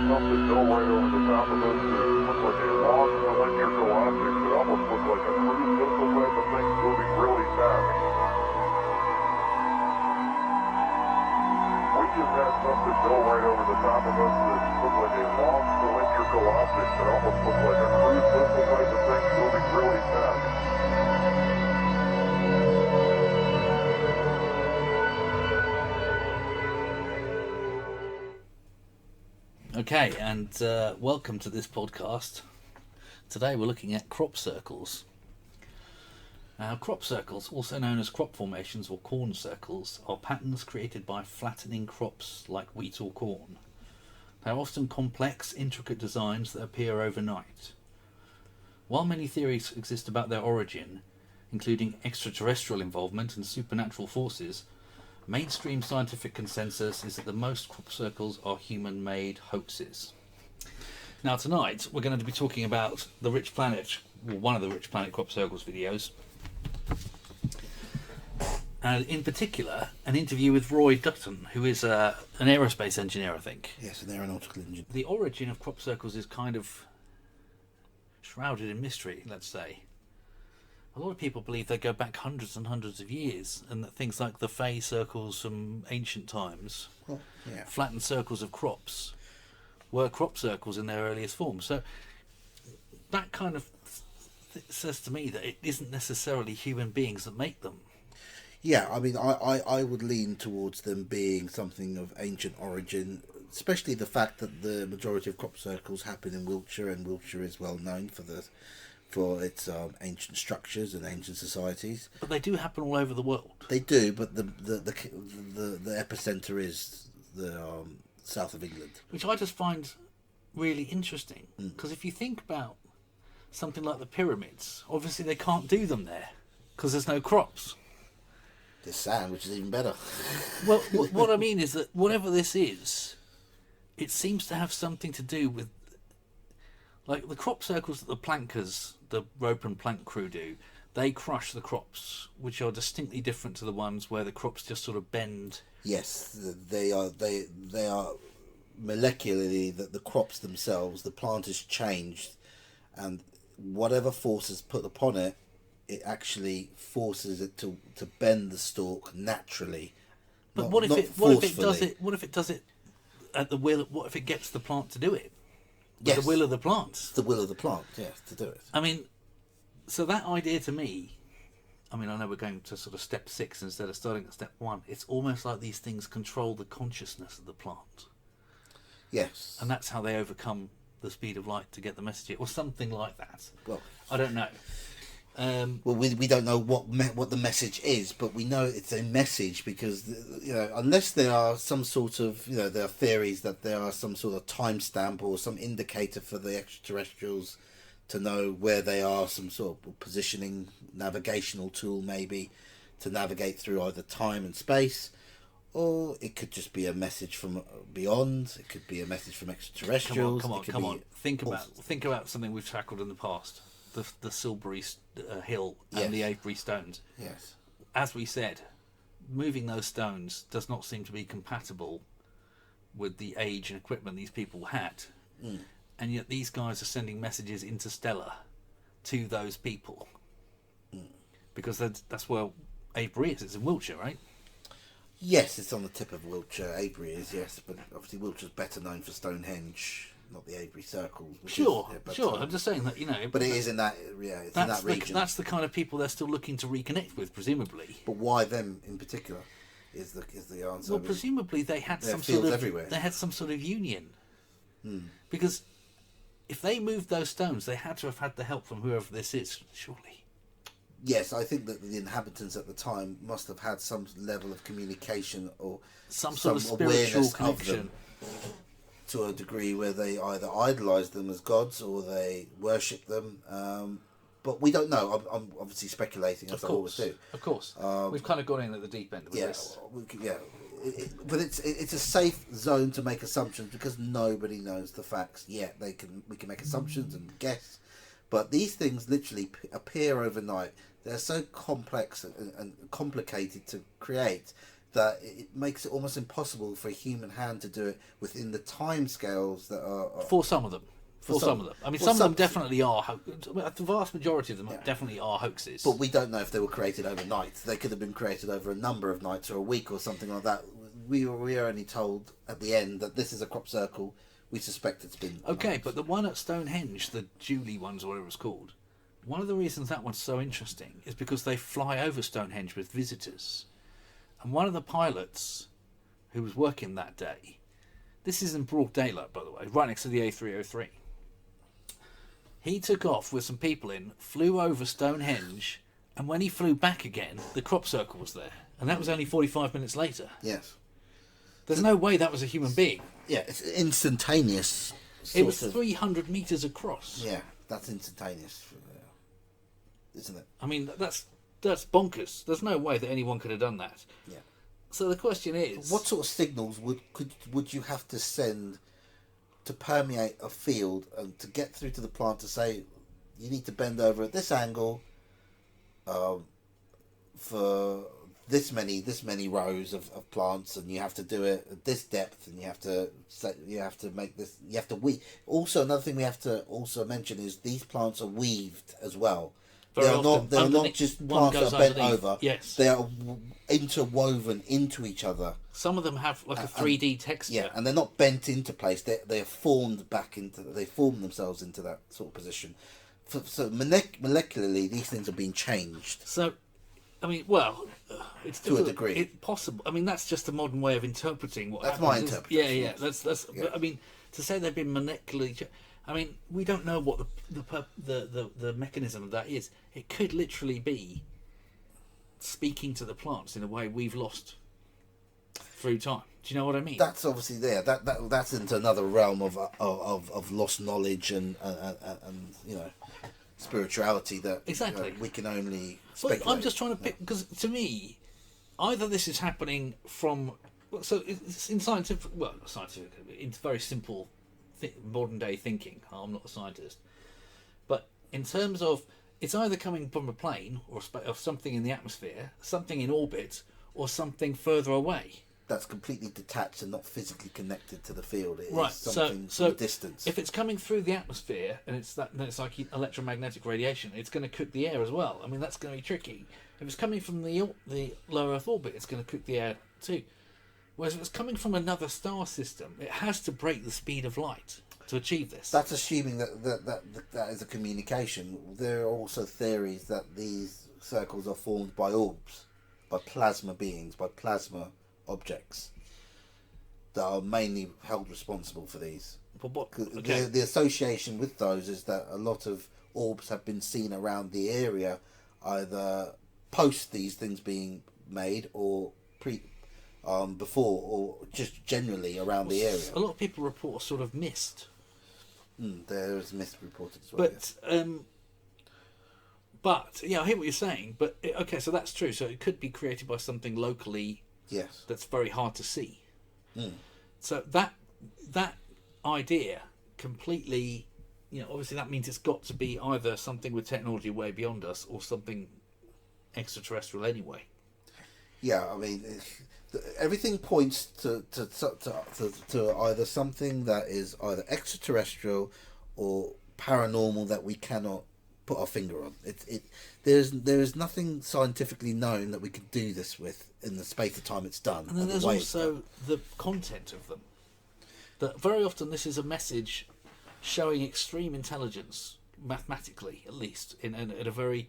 something go right over the top of us that looked like a long cylindrical object that almost looked like a cruise missile type of thing moving really fast. We just had something go right over the top of us that looked like a long cylindrical object that almost looked like a cruise missile type of thing moving really fast. Okay, and welcome to this podcast. Today we're looking at crop circles. Now, crop circles, also known as crop formations or corn circles, are patterns created by flattening crops like wheat or corn. They are often complex, intricate designs that appear overnight. While many theories exist about their origin, including extraterrestrial involvement and supernatural forces, mainstream scientific consensus is that the most crop circles are human-made hoaxes. Now tonight we're going to be talking about the Richplanet, or one of the Richplanet crop circles videos, and in particular an interview with Roy Dutton, who is an aerospace engineer, I think. Yes, an aeronautical engineer. The origin of crop circles is kind of shrouded in mystery, let's say. A lot of people believe they go back hundreds and hundreds of years, and that things like the Fey circles from ancient times, flattened circles of crops, were crop circles in their earliest form. So that kind of says to me that it isn't necessarily human beings that make them. Yeah, I mean, I would lean towards them being something of ancient origin, especially the fact that the majority of crop circles happen in Wiltshire, and Wiltshire is well known for its ancient structures and ancient societies. But they do happen all over the world. They do, but the epicenter is the south of England, which I just find really interesting, because if you think about something like the pyramids, obviously they can't do them there because there's no crops. There's sand, which is even better. Well, what I mean is that whatever this is, it seems to have something to do with, like, the crop circles that the plankers, the rope and plank crew do. They crush the crops, which are distinctly different to the ones where the crops just sort of bend. Yes, they are molecularly, the crops themselves, the plant has changed, and whatever force is put upon it, it actually forces it to bend the stalk naturally. But what if it does it at the will? What if it gets the plant to do it? Yes. The will of the plant. It's the will of the plant, yes, to do it. I mean, so that idea to me, I mean, I know we're going to sort of step 6 instead of starting at step 1. It's almost like these things control the consciousness of the plant. Yes. And that's how they overcome the speed of light to get the message, or something like that. Well, I don't know. Well, we don't know what the message is, but we know it's a message because, you know, unless there are some sort of, you know, there are theories that there are some sort of timestamp or some indicator for the extraterrestrials to know where they are, some sort of positioning, navigational tool maybe, to navigate through either time and space, or it could just be a message from beyond. It could be a message from extraterrestrials. Come on. Think about something we've tackled in the past. The Silbury Hill and the Avebury stones. Yes. As we said, moving those stones does not seem to be compatible with the age and equipment these people had. And yet these guys are sending messages interstellar to those people. Because that's where Avebury is. It's in Wiltshire, right? Yes, it's on the tip of Wiltshire. Avebury is, yes. But obviously Wiltshire's better known for Stonehenge, not the Avebury circles. Sure. I'm just saying that, you know. But it is in that, it's in that region. That's the kind of people they're still looking to reconnect with, presumably. But why them in particular is the answer. Well, presumably they had some sort of union. Because if they moved those stones, they had to have had the help from whoever this is, surely. Yes, I think that the inhabitants at the time must have had some level of communication or some sort of spiritual connection. To a degree where they either idolised them as gods or they worshipped them. But we don't know. I'm obviously speculating, as I always do. Of course. We've kind of gone in at the deep end with this. But it's a safe zone to make assumptions because nobody knows the facts yet. We can make assumptions and guess. But these things literally appear overnight. They're so complex and complicated to create that it makes it almost impossible for a human hand to do it within the time scales that are... For some of them. For some of them. I mean, some of them definitely are... The vast majority of them definitely are hoaxes. But we don't know if they were created overnight. They could have been created over a number of nights or a week or something like that. We are only told at the end that this is a crop circle. We suspect it's been... Okay, but the one at Stonehenge, the Julie ones or whatever it's called, one of the reasons that one's so interesting is because they fly over Stonehenge with visitors. And one of the pilots who was working that day, this is in broad daylight, by the way, right next to the A303. He took off with some people in, flew over Stonehenge, and when he flew back again, the crop circle was there. And that was only 45 minutes later. Yes. There's no way that was a human being. Yeah, it's instantaneous. It was 300 metres across. Yeah, that's instantaneous, isn't it? I mean, that's bonkers. There's no way that anyone could have done that. Yeah. So the question is... What sort of signals would you have to send to permeate a field and to get through to the plant to say, you need to bend over at this angle for this many rows of plants, and you have to do it at this depth, and you have to make this, you have to weave. Also, another thing we have to also mention is these plants are weaved as well. They're not just plants that are bent over. Yes. They are interwoven into each other. Some of them have like a 3D texture. Yeah, and they're not bent into place. They are formed back into. They form themselves into that sort of position. So molecularly, these things are being changed. So, I mean, well, it's to a degree. It's possible. I mean, that's just a modern way of interpreting what happens. That's my interpretation. Yeah. That's. Yeah. But, I mean, to say they've been molecularly. I mean, we don't know what the mechanism of that is. It could literally be speaking to the plants in a way we've lost through time. Do you know what I mean? That's obviously there. That's into another realm of lost knowledge and you know, spirituality that exactly we can only speculate. But I'm just trying to pick, because to me, either this is happening from, so it's in scientific, well, not scientific, it's very simple modern day thinking. I'm not a scientist, but in terms of, it's either coming from a plane or something in the atmosphere, something in orbit, or something further away. That's completely detached and not physically connected to the field. It Right. is something So from a distance. if it's coming through the atmosphere and it's like electromagnetic radiation, it's going to cook the air as well. I mean, that's going to be tricky. If it's coming from the low Earth orbit, it's going to cook the air too. Whereas if it's coming from another star system, it has to break the speed of light to achieve this. That's assuming that is a communication. There are also theories that these circles are formed by orbs, by plasma beings, by plasma objects that are mainly held responsible for these. But what? Okay. The association with those is that a lot of orbs have been seen around the area, either post these things being made or before, or just generally around the area. A lot of people report a sort of mist. There is mist reported as well. But yeah, I hear what you're saying. But okay, so that's true. So it could be created by something locally. Yes. That's very hard to see. So that idea completely, you know, obviously that means it's got to be either something with technology way beyond us or something extraterrestrial anyway. Yeah, I mean, everything points to either something that is either extraterrestrial or paranormal that we cannot put our finger on. There is nothing scientifically known that we could do this with in the space of time it's done. And then there's also the content of them. That very often this is a message showing extreme intelligence, mathematically at least, in a very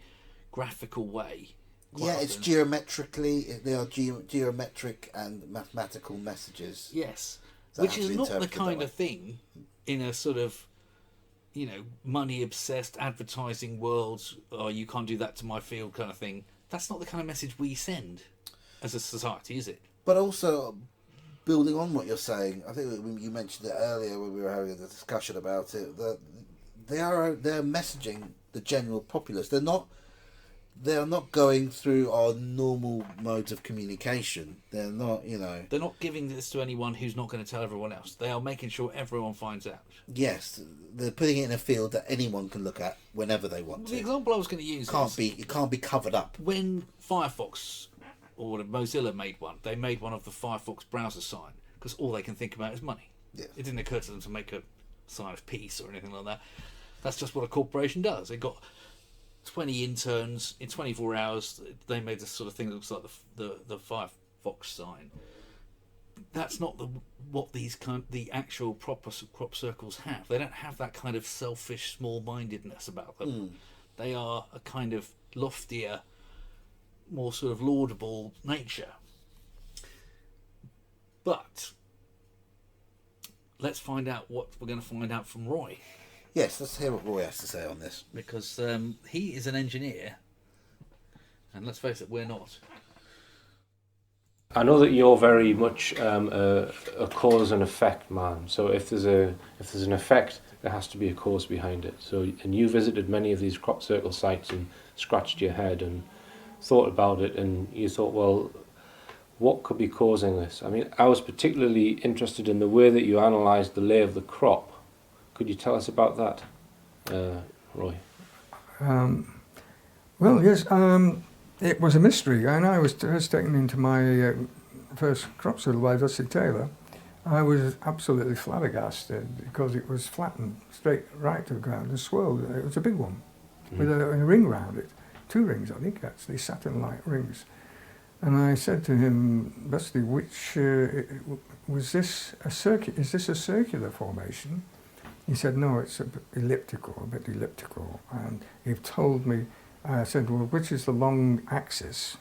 graphical way. Yeah, it's geometrically, they are geometric and mathematical messages. Yes, which is not the kind of thing in a sort of, you know, money obsessed advertising world, oh, you can't do that to my field kind of thing. That's not the kind of message we send as a society, is it? But also, building on what you're saying, I think you mentioned it earlier when we were having a discussion about it, that they're messaging the general populace. They're not going through our normal modes of communication. They're not, you know... They're not giving this to anyone who's not going to tell everyone else. They are making sure everyone finds out. Yes, they're putting it in a field that anyone can look at whenever they want to. The example I was going to use it can't be covered up. When Firefox or Mozilla made one. They made one of the Firefox browser sign because all they can think about is money. Yeah. It didn't occur to them to make a sign of peace or anything like that. That's just what a corporation does. They got 20 interns in 24 hours. They made this sort of thing that looks like the Firefox sign. That's not what the actual proper crop circles have. They don't have that kind of selfish small-mindedness about them. They are a kind of loftier, more sort of laudable nature. But let's find out what we're going to find out from Roy. Yes, let's hear what Roy has to say on this. Because he is an engineer, and let's face it, we're not. I know that you're very much a cause and effect man. So if there's an effect, there has to be a cause behind it. So, and you visited many of these crop circle sites and scratched your head and thought about it, and you thought, well, what could be causing this? I mean, I was particularly interested in the way that you analysed the lay of the crop. Could you tell us about that, Roy? Well, yes, it was a mystery, and I was taken into my first crop circle by Dusty Taylor. I was absolutely flabbergasted because it was flattened straight right to the ground and swirled. It was a big one with a ring round it. 2 rings, I think, actually, Saturn-like rings. And I said to him, Dusty, which was this a is this a circular formation? He said, no, it's a bit elliptical. And he told me, I said, well, which is the long axis?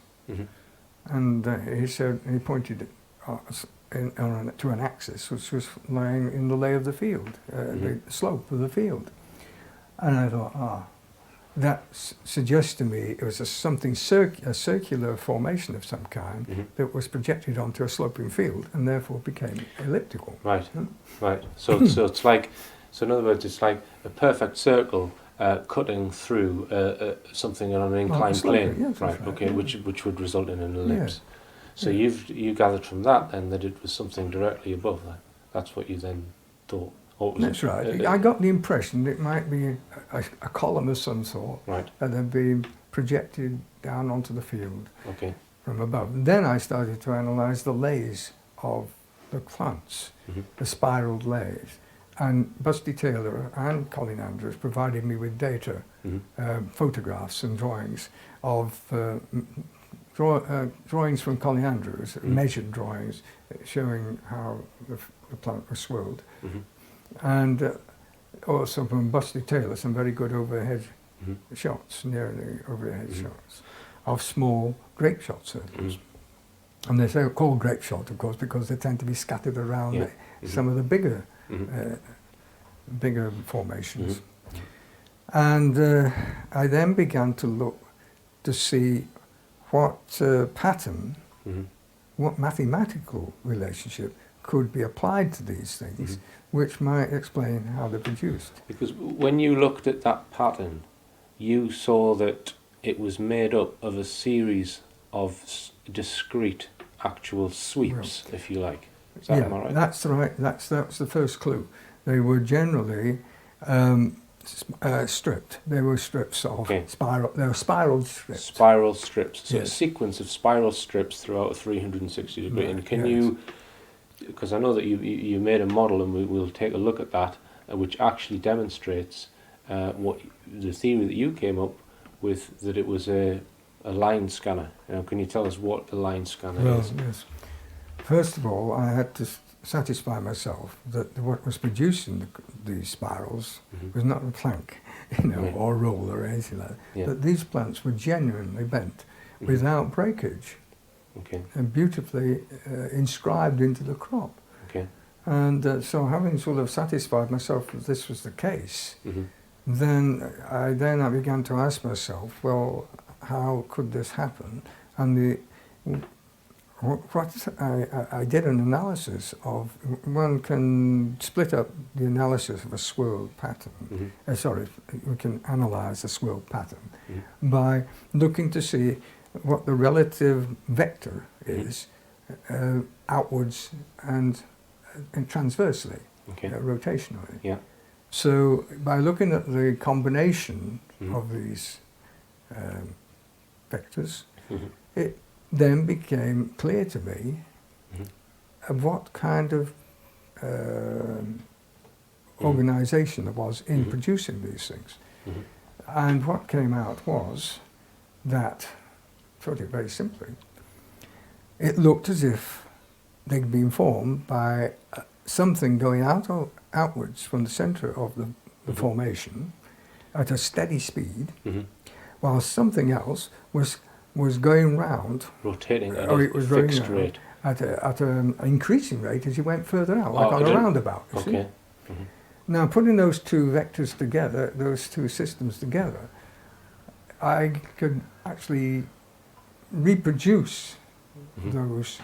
And he said, he pointed to an axis which was lying in the lay of the field, the slope of the field. And I thought, that suggests to me it was a circular formation of some kind that was projected onto a sloping field and therefore became elliptical. Right, right. So it's like, so in other words, it's like a perfect circle cutting through something on an inclined plane, yes, right? Okay, yeah. which would result in an ellipse. Yeah. So you gathered from that then that it was something directly above that. That's what you then thought. That's right. I got the impression it might be a column of some sort that had been projected down onto the field from above. And then I started to analyse the lays of the plants, the spiraled lays. And Busty Taylor and Colin Andrews provided me with data, photographs and drawings of drawings from Colin Andrews, measured drawings showing how the plant was swirled. And also from Busty Taylor, some very good overhead shots, near the overhead shots, of small grape shot circles. And they're called grape shot, of course, because they tend to be scattered around some of the bigger bigger formations. And I then began to look to see what pattern, what mathematical relationship could be applied to these things, which might explain how they're produced. Because when you looked at that pattern, you saw that it was made up of a series of discrete actual sweeps, if you like. Is that am I right? That's right. That's the first clue. They were generally stripped. They were strips of spiral. They were spiral strips. Spiral strips. So a sequence of spiral strips throughout a 360 degree. And can you? Because I know that you made a model, and we'll take a look at that, which actually demonstrates what the theory that you came up with, that it was a line scanner. Can you tell us what the line scanner is? Yes. First of all, I had to satisfy myself that what was producing these spirals was not a plank, or roll or anything like that. Yeah. That these plants were genuinely bent without breakage, and beautifully inscribed into the crop. And so, having sort of satisfied myself that this was the case, then I began to ask myself, well, how could this happen? And I did an analysis of, one can split up the analysis of a swirled pattern, we can analyse a swirled pattern by looking to see what the relative vector is outwards and transversely, rotationally. Yeah. So by looking at the combination of these vectors, then became clear to me of what kind of organisation there was in producing these things. And what came out was that, to put it very simply, it looked as if they'd been formed by something going outwards from the centre of the formation at a steady speed, while something else was going round, rotating at or a it was fixed going rate. at an increasing rate as you went further out, like on a roundabout. You see? Now, putting those two vectors together, those two systems together, I could actually reproduce those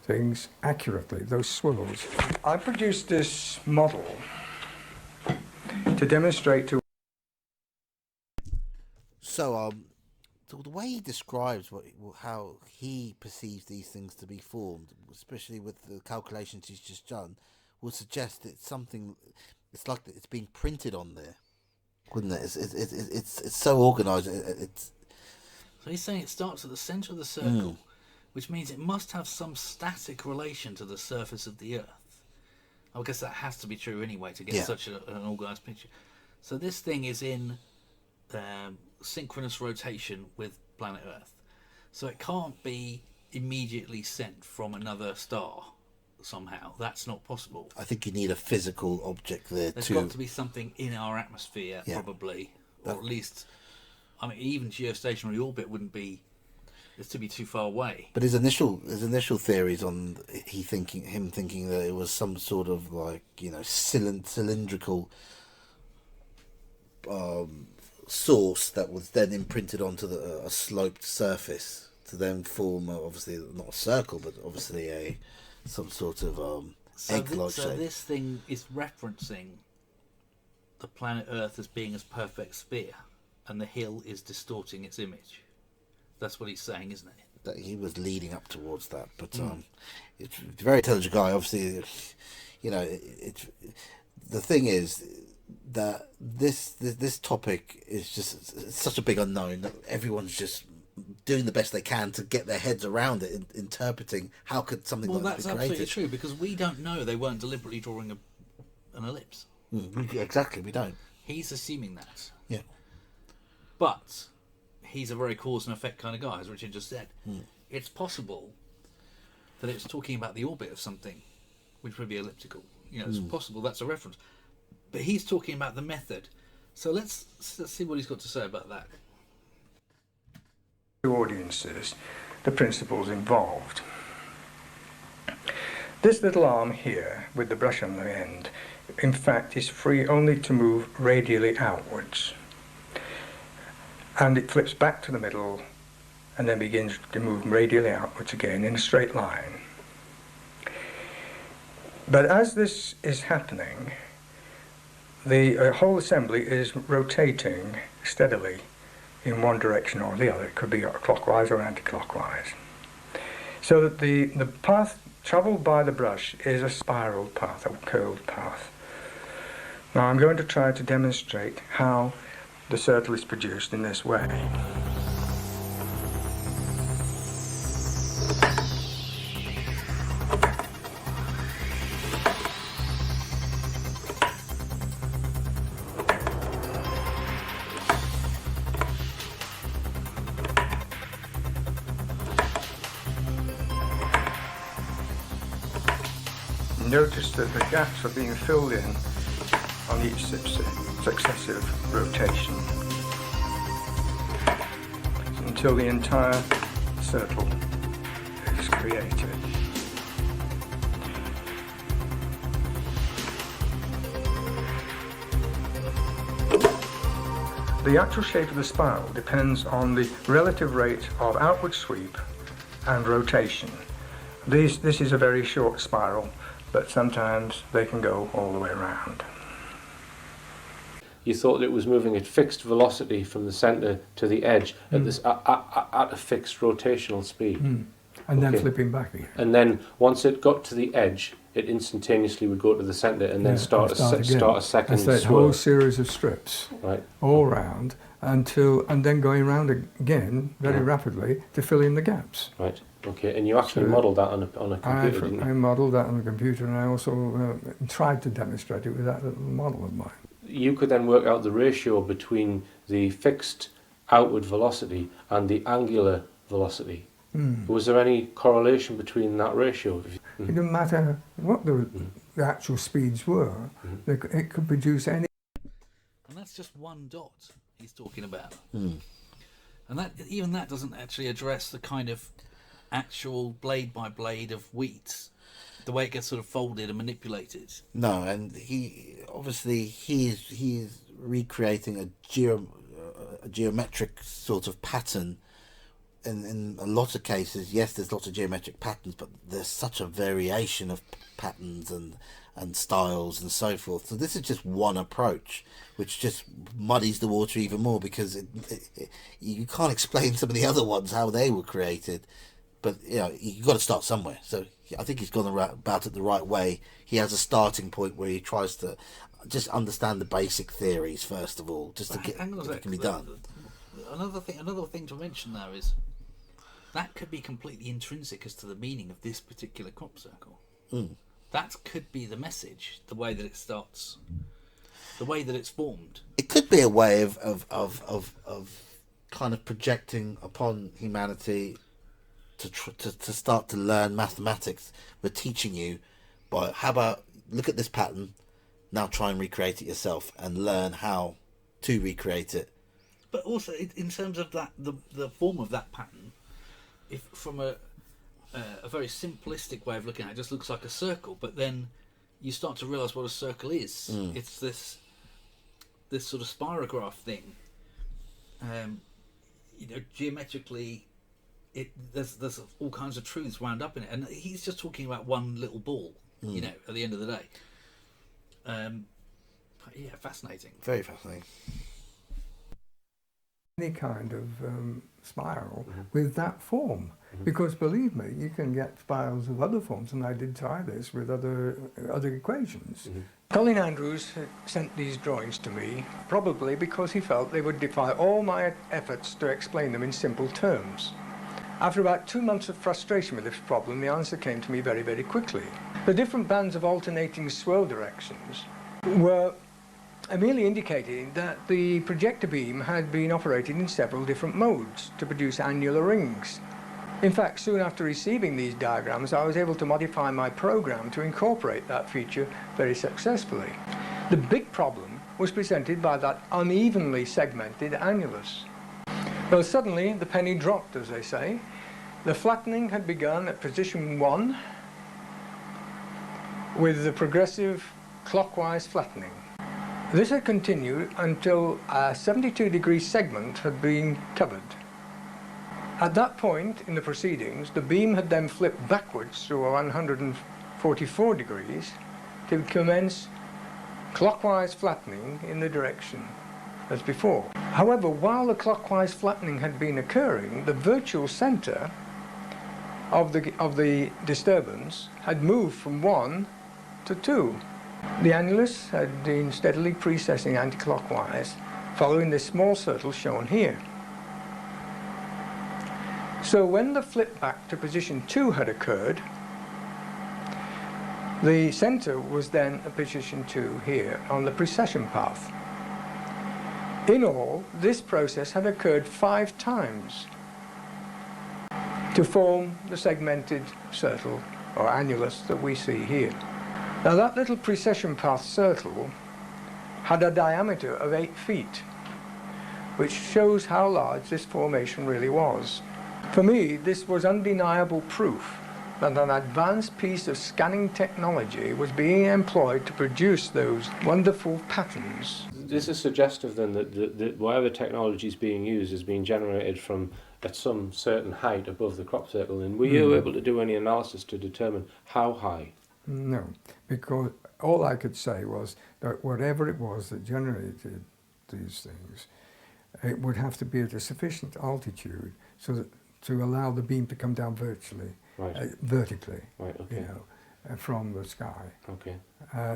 things accurately, those swirls. I produced this model to demonstrate to... So, the way he describes how he perceives these things to be formed, especially with the calculations he's just done, would suggest it's something. It's like it's been printed on there, wouldn't it? It's so organised. So he's saying it starts at the centre of the circle, which means it must have some static relation to the surface of the Earth. I guess that has to be true anyway to get such an organised picture. So this thing is in synchronous rotation with planet Earth. So it can't be immediately sent from another star somehow. That's not possible. I think you need a physical object there. There's got to be something in our atmosphere, probably, or at least, I mean, even geostationary orbit wouldn't be. It's to be too far away. But his initial theories on him thinking that it was some sort of like cylindrical source that was then imprinted onto a sloped surface to then form obviously not a circle but obviously some sort of egg-like shape. So this thing is referencing the planet Earth as being a perfect sphere, and the hill is distorting its image. That's what he's saying, isn't it? That he was leading up towards that, but it's a very intelligent guy. Obviously, the thing is that this topic is just such a big unknown that everyone's just doing the best they can to get their heads around it, interpreting how could something like that be created. Well, that's absolutely true, because we don't know they weren't deliberately drawing an ellipse. Exactly, we don't. He's assuming that. Yeah. But he's a very cause and effect kind of guy, as Richard just said. It's possible that it's talking about the orbit of something, which would be elliptical. It's possible that's a reference. But he's talking about the method. So let's see what he's got to say about that. To audiences, the principles involved. This little arm here, with the brush on the end, in fact is free only to move radially outwards. And it flips back to the middle and then begins to move radially outwards again in a straight line. But as this is happening, the whole assembly is rotating steadily in one direction or the other. It could be clockwise or anti-clockwise. So that the path travelled by the brush is a spiral path, a curved path. Now I'm going to try to demonstrate how the circle is produced in this way. Notice that the gaps are being filled in on each successive rotation until the entire circle is created. The actual shape of the spiral depends on the relative rate of outward sweep and rotation. This is a very short spiral, but sometimes they can go all the way around. You thought it was moving at fixed velocity from the centre to the edge at a fixed rotational speed. And then flipping back again. And then once it got to the edge, it instantaneously would go to the centre and then Yeah, start and start a again. second And so a swirl. whole series of strips Right. all round and then going round again very rapidly to fill in the gaps. Right. Okay. And you actually So modelled that on a computer, didn't I you? modelled that on the computer, and I also tried to demonstrate it with that little model of mine. You could then work out the ratio between the fixed outward velocity and the angular velocity. Was there any correlation between that ratio? It didn't matter what the actual speeds were, it could produce any. And that's just one dot he's talking about. And that doesn't actually address the kind of actual blade by blade of wheat, the way it gets sort of folded and manipulated. No, and he is recreating a geometric sort of pattern. In a lot of cases, yes, there's lots of geometric patterns, but there's such a variation of patterns and styles and so forth. So this is just one approach, which just muddies the water even more, because you can't explain some of the other ones how they were created. But you've got to start somewhere. So I think he's gone about it the right way. He has a starting point where he tries to just understand the basic theories first of all, just to get if it can be done. Another thing to mention though is that could be completely intrinsic as to the meaning of this particular crop circle. That could be the message, the way that it starts, the way that it's formed. It could be a way of kind of projecting upon humanity to start to learn mathematics. We're teaching you, but how about look at this pattern, now try and recreate it yourself and learn how to recreate it. But also, in terms of that, the form of that pattern, if from a very simplistic way of looking at it, just looks like a circle. But then you start to realise what a circle is. It's this sort of spirograph thing. Geometrically, there's all kinds of truths wound up in it, and he's just talking about one little ball. At the end of the day. But yeah, fascinating. Very fascinating. Any kind of spiral with that form, because believe me, you can get spirals of other forms, and I did try this with other equations. Colin Andrews sent these drawings to me probably because he felt they would defy all my efforts to explain them in simple terms. After about 2 months of frustration with this problem, the answer came to me very, very quickly. The different bands of alternating swirl directions were merely indicating that the projector beam had been operated in several different modes to produce annular rings. In fact, soon after receiving these diagrams, I was able to modify my program to incorporate that feature very successfully. The big problem was presented by that unevenly segmented annulus. Well, suddenly the penny dropped, as they say. The flattening had begun at position 1 with the progressive clockwise flattening. This had continued until a 72-degree segment had been covered. At that point in the proceedings, the beam had then flipped backwards through 144 degrees to commence clockwise flattening in the direction as before. However, while the clockwise flattening had been occurring, the virtual center of the disturbance had moved from 1 to 2. The annulus had been steadily precessing anti-clockwise, following this small circle shown here. So when the flip back to position 2 had occurred, the center was then at position 2 here on the precession path. In all, this process had occurred 5 times to form the segmented circle or annulus that we see here. Now that little precession path circle had a diameter of 8 feet, which shows how large this formation really was. For me, this was undeniable proof that an advanced piece of scanning technology was being employed to produce those wonderful patterns. This is suggestive then that whatever technology is being used is being generated from at some certain height above the crop circle. And were you able to do any analysis to determine how high? No, because all I could say was that whatever it was that generated these things, it would have to be at a sufficient altitude so that to allow the beam to come down vertically. Right. Vertically. Right. Okay. from the sky. Okay.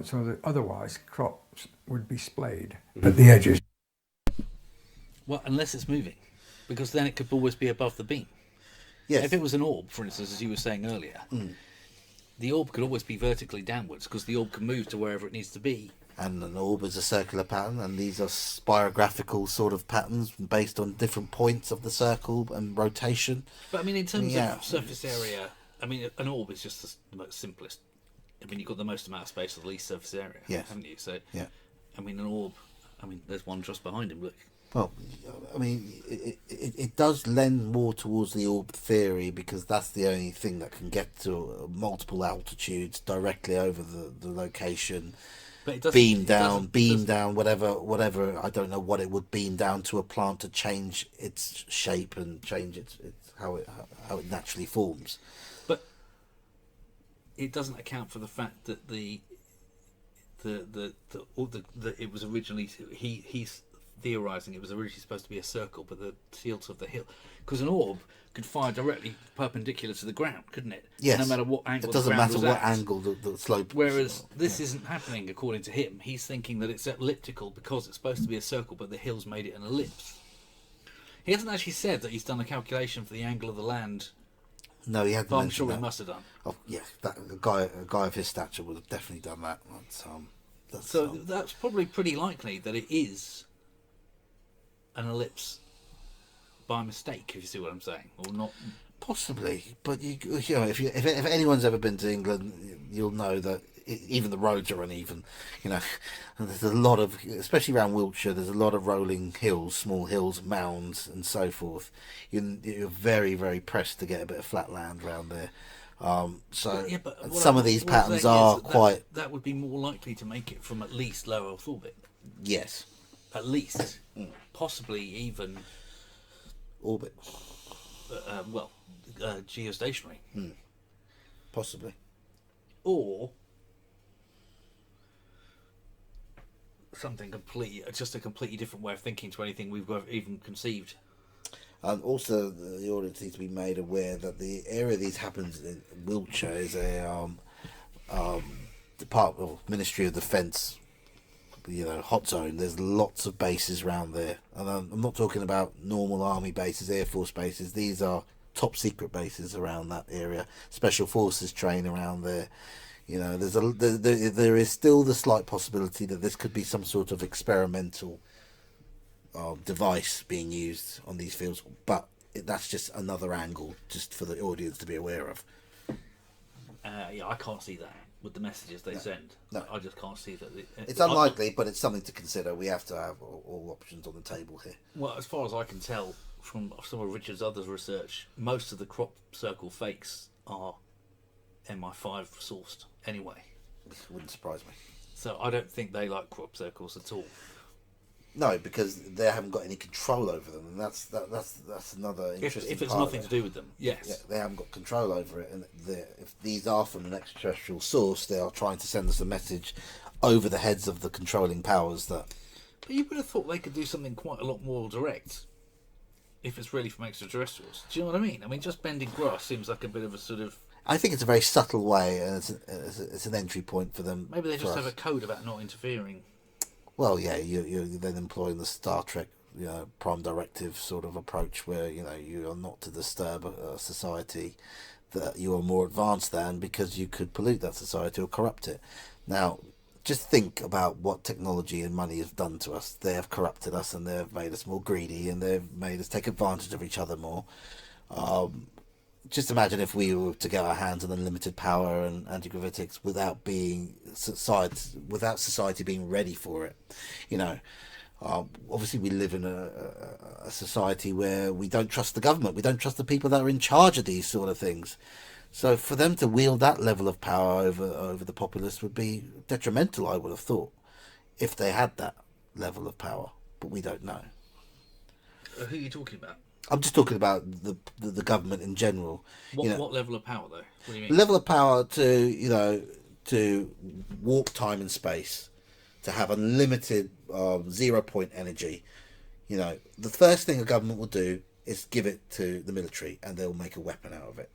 So that otherwise crops would be splayed at the edges. Well, unless it's moving, because then it could always be above the beam. Yes. If it was an orb, for instance, as you were saying earlier, the orb could always be vertically downwards because the orb can move to wherever it needs to be. And an orb is a circular pattern, and these are spirographical sort of patterns based on different points of the circle and rotation. But I mean, in terms of surface area, I mean, an orb is just the most simplest. I mean, you've got the most amount of space with the least surface area, haven't you? So, I mean, an orb, I mean, there's one just behind him, look. Well, I mean, it does lend more towards the orb theory because that's the only thing that can get to multiple altitudes directly over the location. But it doesn't, beam down, whatever. I don't know what it would beam down to a plant to change its shape and change its how it naturally forms. But it doesn't account for the fact that it was originally he's theorising it was originally supposed to be a circle, but the tilt of the hill, because an orb could fire directly perpendicular to the ground, couldn't it? Yes. No matter what angle. It doesn't the ground matter was what at. angle the slope. Whereas this isn't happening according to him. He's thinking that it's elliptical because it's supposed to be a circle, but the hill's made it an ellipse. He hasn't actually said that he's done a calculation for the angle of the land. No, he hadn't. But I'm sure that. he must have done. Oh, yeah, a guy of his stature would have definitely done that. That's probably pretty likely that it is an ellipse by mistake, if you see what I'm saying, or not. Possibly, but you know, if anyone's ever been to England, you'll know that even the roads are uneven. You know, and there's a lot of, especially around Wiltshire, there's a lot of rolling hills, small hills, mounds, and so forth. You're very, very pressed to get a bit of flat land around there. Some of these patterns are quite. That would be more likely to make it from at least low Earth orbit. Yes. At least, possibly even orbit. Geostationary. Possibly. Or something just a completely different way of thinking to anything we've even conceived. Also, the audience needs to be made aware that the area these happens in Wiltshire is a Department or Ministry of Defence, hot zone. There's lots of bases around there, and I'm not talking about normal army bases, air force bases. These are top secret bases around that area. Special forces train around there. There is still the slight possibility that this could be some sort of experimental device being used on these fields, but that's just another angle, just for the audience to be aware of. I can't see that with the messages they send. No, I just can't see that. It's unlikely, but it's something to consider. We have to have all options on the table here. Well, as far as I can tell from some of Richard's other research, most of the crop circle fakes are MI5 sourced anyway. Wouldn't surprise me. So I don't think they like crop circles at all. No, because they haven't got any control over them, and that's another interesting. If it's part nothing to do with them, yes, they haven't got control over it, and if these are from an extraterrestrial source, they are trying to send us a message over the heads of the controlling powers. But you would have thought they could do something quite a lot more direct if it's really from extraterrestrials. Do you know what I mean? I mean, just bending grass seems like a bit of a sort of. I think it's a very subtle way, and it's an entry point for them. Maybe they just have a code about not interfering. Well, yeah, you're then employing the Star Trek, prime directive sort of approach, where you are not to disturb a society that you are more advanced than, because you could pollute that society or corrupt it. Now, just think about what technology and money have done to us. They have corrupted us, and they have made us more greedy, and they've made us take advantage of each other more. Just imagine if we were to get our hands on unlimited power and anti-gravitics without society being ready for it. Obviously we live in a society where we don't trust the government. We don't trust the people that are in charge of these sort of things. So for them to wield that level of power over the populace would be detrimental, I would have thought, if they had that level of power. But we don't know. Who are you talking about? I'm just talking about the government in general. What level of power, though? What do you mean? The level of power to warp time and space, to have unlimited 0 point energy. The first thing a government will do is give it to the military, and they'll make a weapon out of it.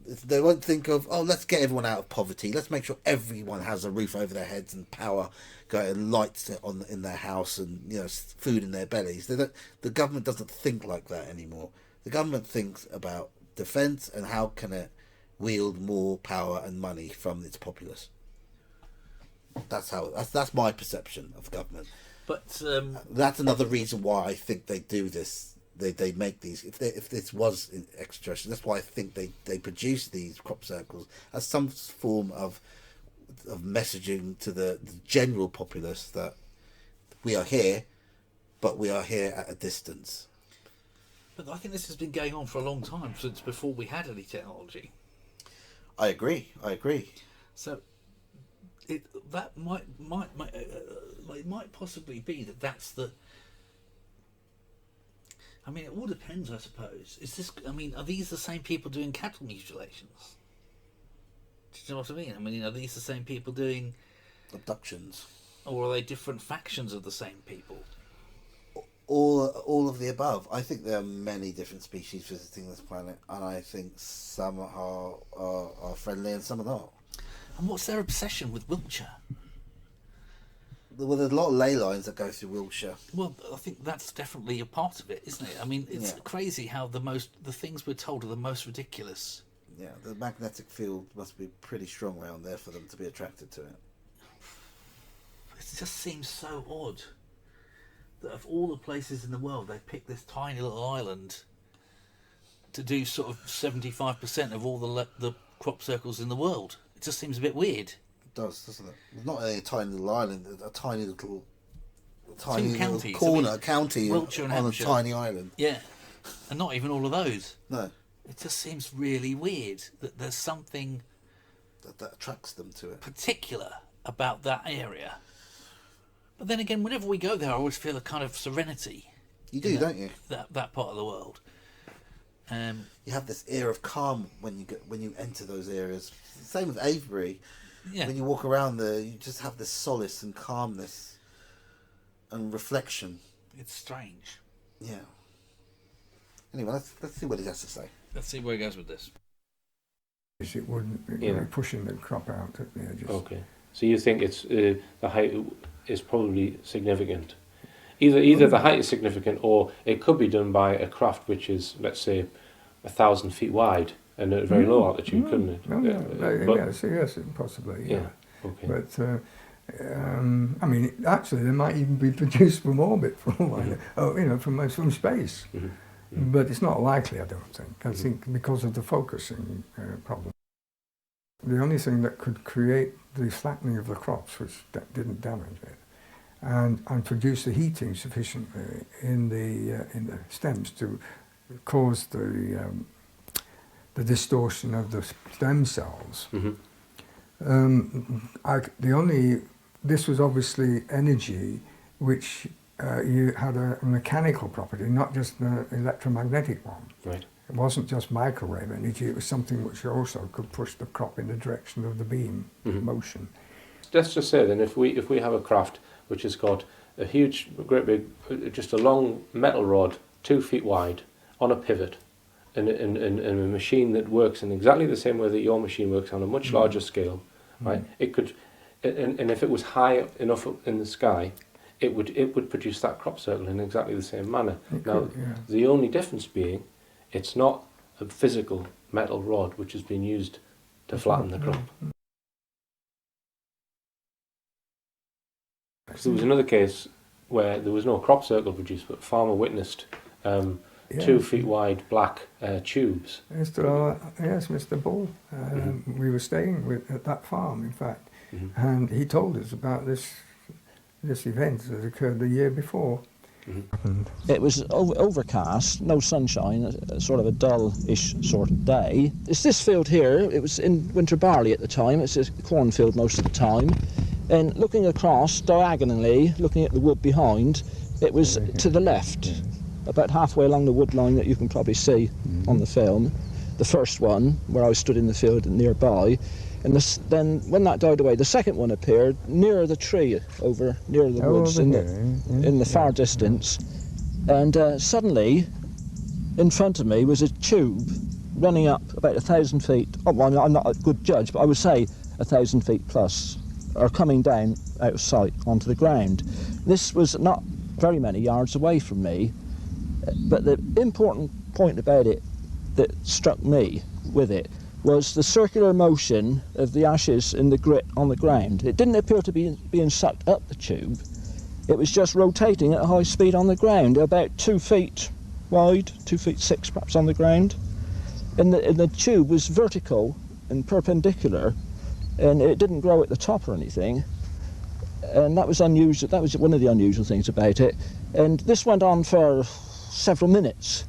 They won't think of, oh, let's get everyone out of poverty. Let's make sure everyone has a roof over their heads and power, going lights in their house, and food in their bellies. The government doesn't think like that anymore. The government thinks about defence and how can it wield more power and money from its populace. That's my perception of government. But that's another reason why I think they do this. They make these. If this was extraterrestrial, that's why I think they produce these crop circles as some form of messaging to the general populace that we are here, but we are here at a distance. But I think this has been going on for a long time, since before we had any technology. I agree. So it might possibly be that's the. I mean, it all depends, I suppose. Are these the same people doing cattle mutilations? Do you know what I mean? I mean, are these the same people doing abductions, or are they different factions of the same people? All of the above. I think there are many different species visiting this planet, and I think some are friendly and some are not. And what's their obsession with Wiltshire? Well, there's a lot of ley lines that go through Wiltshire. Well, I think that's definitely a part of it, isn't it? I mean, it's crazy how the things we're told are the most ridiculous. Yeah, the magnetic field must be pretty strong around there for them to be attracted to it. It just seems so odd that of all the places in the world, they picked this tiny little island to do sort of 75% of all the crop circles in the world. It just seems a bit weird. It does, doesn't it? It's not only a tiny little island, a tiny little counties, corner, county Wiltshire and on Hampshire. a tiny island. Yeah, and not even all of those. No. It just seems really weird that there's something that attracts them to it. Particular about that area. But then again, whenever we go there, I always feel a kind of serenity. You do, don't you? That part of the world. You have this air of calm when you enter those areas. Same with Avebury. Yeah. When you walk around there, you just have this solace and calmness and reflection. It's strange. Yeah. Anyway, let's see what he has to say. Let's see where he goes with this. It wouldn't be pushing the crop out at the edges. Okay. So you think it's the height is probably significant. Either the height is significant, or it could be done by a craft which is, let's say, 1,000 feet wide and at a very low altitude, couldn't it? Yes, possibly. Yeah. Okay. But I mean, actually, they might even be produced from orbit for all I know. From space. Mm-hmm. Mm-hmm. But it's not likely, I don't think. I think because of the focusing problem. The only thing that could create the flattening of the crops, which didn't damage it, and produce the heating sufficiently in the stems to cause the distortion of the stem cells. Mm-hmm. This was obviously energy which you had a mechanical property, not just an electromagnetic one. Right. It wasn't just microwave energy, it was something which also could push the crop in the direction of the beam motion. Let's just say then, if we have a craft which has got a huge, great big, just a long metal rod, 2 feet wide, on a pivot, and a machine that works in exactly the same way that your machine works on a much larger scale, right? It could, and if it was high enough up in the sky, it would produce that crop circle in exactly the same manner. The only difference being, it's not a physical metal rod which has been used to flatten the crop. So there was another case where there was no crop circle produced, but farmer witnessed 2 feet wide black tubes. Yes, Mr. Bull. We were staying at that farm, in fact, and he told us about this event that occurred the year before. It was overcast, no sunshine, sort of a dull-ish sort of day. It's this field here. It was in winter barley at the time. It's a cornfield most of the time. And looking across diagonally, looking at the wood behind, it was to the left, about halfway along the wood line that you can probably see on the film. The first one, where I stood in the field nearby. And then, when that died away, the second one appeared near the tree, over near the woods, in the far distance. And suddenly, in front of me was a tube, running up about 1,000 feet. Oh, well, I'm not a good judge, but I would say 1,000 feet plus, are coming down out of sight onto the ground. This was not very many yards away from me, but the important point about it that struck me with it was the circular motion of the ashes in the grit on the ground. It didn't appear to be being sucked up the tube. It was just rotating at high speed on the ground, about 2 feet wide, 2 feet 6 perhaps on the ground. And the tube was vertical and perpendicular, and it didn't grow at the top or anything. And that was unusual. That was one of the unusual things about it. And this went on for several minutes,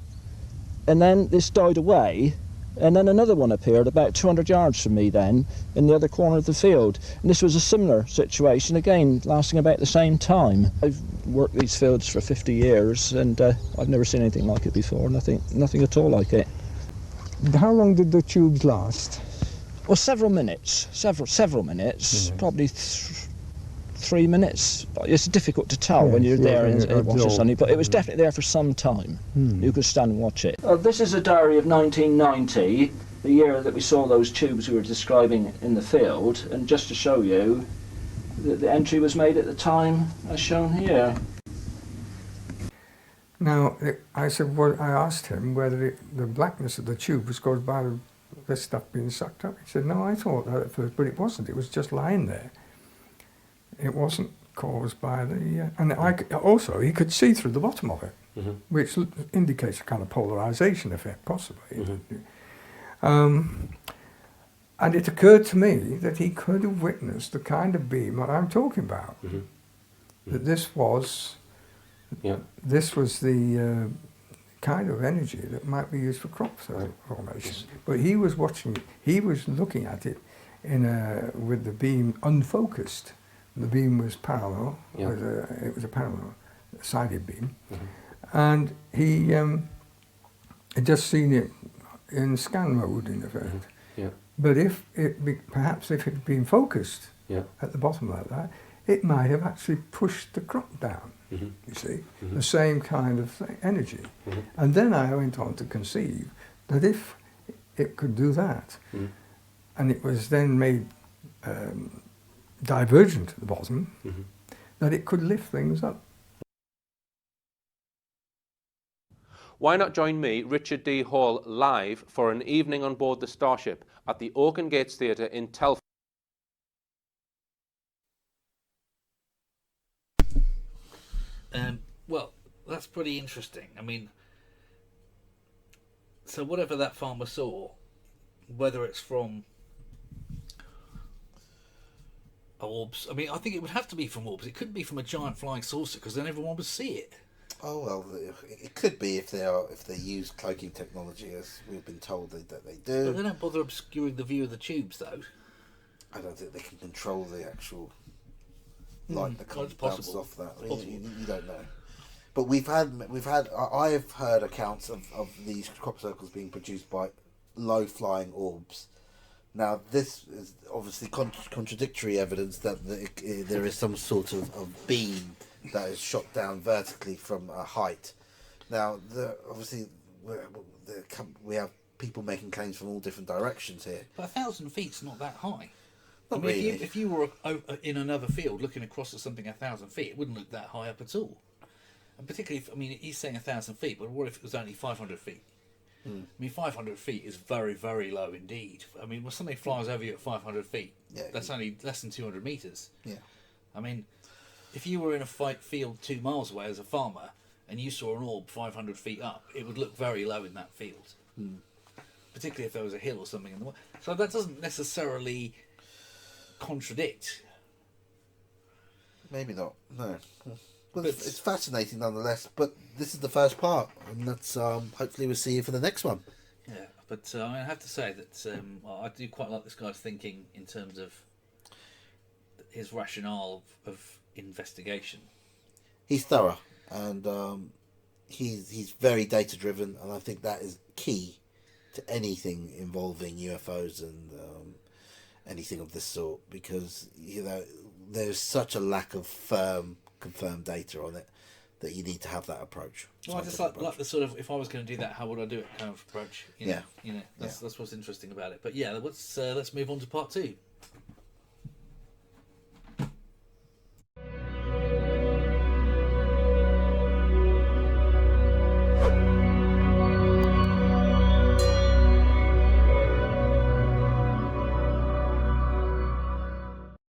and then this died away. And then another one appeared about 200 yards from me then, in the other corner of the field. And this was a similar situation, again, lasting about the same time. I've worked these fields for 50 years, and I've never seen anything like it before, nothing at all like it. How long did the tubes last? Well, several minutes, several minutes, probably 3 minutes. It's difficult to tell when you're there and watch the sunny, but it was definitely there for some time. You could stand and watch it. This is a diary of 1990, the year that we saw those tubes we were describing in the field, and just to show you that the entry was made at the time as shown here. Now, I asked him whether the blackness of the tube was caused by this stuff being sucked up. He said, no, I thought that at first, but it wasn't. It was just lying there. It wasn't caused by the... also, he could see through the bottom of it, which indicates a kind of polarization effect, possibly. And it occurred to me that he could have witnessed the kind of beam that I'm talking about. That this was the kind of energy that might be used for crop formation. But he was watching it, he was looking at it with the beam unfocused. The beam was parallel, it was a parallel sided beam, and he had just seen it in scan mode in effect. But perhaps if it had been focused at the bottom like that, it might have actually pushed the crop down, you see, the same kind of energy. And then I went on to conceive that if it could do that, and it was then made divergent at the bottom, that it could lift things up. Why not join me, Richard D. Hall, live for an evening on board the Starship at the Oaken Gates Theatre in Telford? Well, that's pretty interesting. I mean, so whatever that farmer saw, whether it's from orbs, I mean, I think it would have to be from orbs. It couldn't be from a giant flying saucer, because then everyone would see it. Oh well, it could be if they use cloaking technology, as we've been told that they do. But they don't bother obscuring the view of the tubes, though. I don't think they can control the actual light that comes bounces off that. You don't know. But I've heard accounts of these crop circles being produced by low flying orbs. Now, this is obviously contradictory evidence that there is some sort of beam that is shot down vertically from a height. Now, we have people making claims from all different directions here. But 1,000 feet's not that high. Not really. If you were in another field looking across at something 1,000 feet, it wouldn't look that high up at all. And particularly, he's saying 1,000 feet, but what if it was only 500 feet? I mean, 500 feet is very, very low indeed. I mean, when something flies over you at 500 feet, that's only less than 200 metres. Yeah. I mean, if you were in a field 2 miles away as a farmer and you saw an orb 500 feet up, it would look very low in that field. Particularly if there was a hill or something in the way. So that doesn't necessarily contradict. Maybe not, no. Well, it's fascinating nonetheless, but this is the first part, and that's hopefully we'll see you for the next one. Yeah, but I have to say that I do quite like this guy's thinking in terms of his rationale of investigation. He's thorough, and he's very data driven, and I think that is key to anything involving UFOs and anything of this sort, because there's such a lack of confirmed data on it. that you need to have that approach. Well, I just scientific like the sort of, if I was going to do that, how would I do it kind of approach. You know, Yeah. that's what's interesting about it. But yeah, let's move on to part 2.